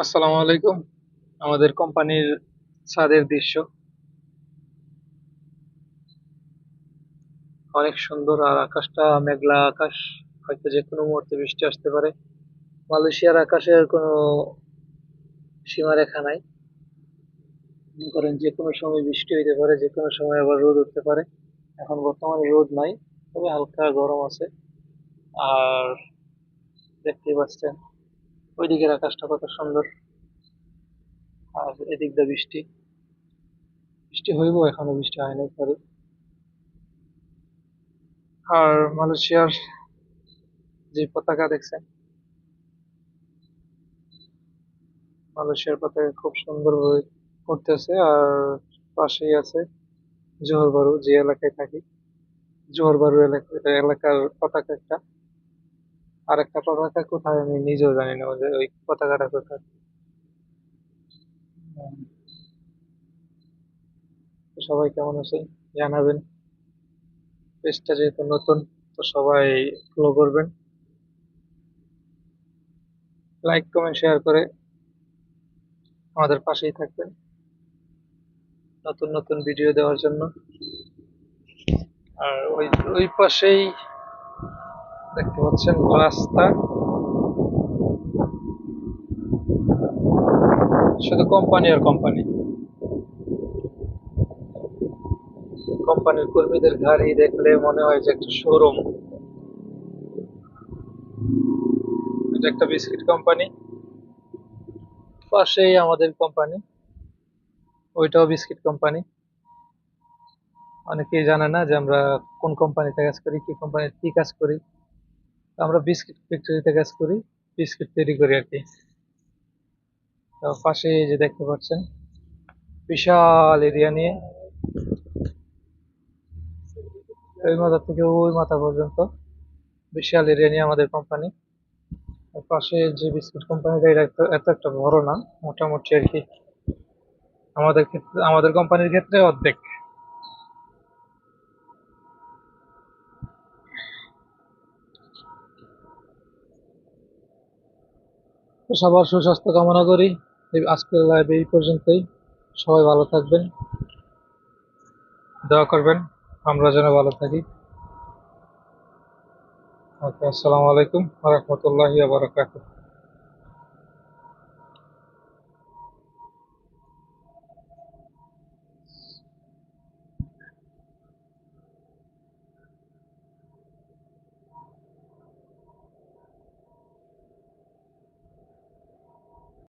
আসসালামু আলাইকুম। আমাদের কোম্পানির ছাদের দৃশ্য অনেক সুন্দর, আর আকাশটা মেঘলা আকাশ। হয়তো যে কোনো মুহূর্তে বৃষ্টি আসতে পারে। মালয়েশিয়ার আকাশের কোনো সীমারেখা নাই। মনে করেন যে কোনো সময় বৃষ্টি হইতে পারে, যে কোনো সময় আবার রোদ উঠতে পারে। এখন বর্তমানে রোদ নাই, তবে হালকা গরম আছে। আর দেখতেই পাচ্ছেন ওই দিকের আকাশটা কত সুন্দর। আর এদিক দিয়ে বৃষ্টি বৃষ্টি হইব, এখনো বৃষ্টি হয় নাই, সরি। আর মালয়েশিয়ার যে পতাকা দেখছেন, মালয়েশিয়ার পতাকা খুব সুন্দরভাবে করতেছে। আর পাশেই আছে জোহর বারু, যে এলাকায় থাকি। জোহর বারু এলাকার পতাকা একটা। আর একটা পতাকা কোথায় আমি নিজেও জানি না, যে ওই পতাকাটা কোথায়। উম, তো সবাই কেমন আছেন জানাবেন। পেজটা যেহেতু নতুন, তো সবাই ফলো করবেন, লাইক কমেন্ট শেয়ার করে আমাদের পাশেই থাকবেন নতুন নতুন ভিডিও দেওয়ার জন্য। আর ওই ওই পাশেই দেখতে পাচ্ছেন রাস্তা, শুধু কোম্পানি আর কোম্পানি। কোম্পানির কর্মীদের গাড়ি দেখলে মনে হয় যে একটা শোরুম। এটা একটা বিস্কিট কোম্পানি, পাশেই আমাদের কোম্পানি, ওইটাও বিস্কিট কোম্পানি। অনেকেই জানে না যে আমরা কোন কোম্পানিতে কাজ করি, কি কোম্পানিতে কি কাজ করি। তো আমরা বিস্কিট ফ্যাক্টরিতে কাজ করি, বিস্কিট তৈরি করি আর কি। তো পাশে এই যে দেখতে পাচ্ছেন, বিশাল এরিয়া নিয়ে, ওই মাথা থেকে ওই মাথা পর্যন্ত বিশাল এরিয়া নিয়ে আমাদের কোম্পানি। আর পাশে যে বিস্কিট কোম্পানিটা, এটা এত একটা বড় না, মোটামুটি আর কি। আমাদের ক্ষেত্রে, আমাদের কোম্পানির ক্ষেত্রে অর্ধেক। তো সবার সুস্বাস্থ্য কামনা করি। আজকের লাইভ এই পর্যন্তই। সবাই ভালো থাকবেন, দোয়া করবেন আমরা যেন ভালো থাকি। ওকে, আসসালামু আলাইকুম ওয়া রাহমাতুল্লাহি ওয়া বারাকাতুহু।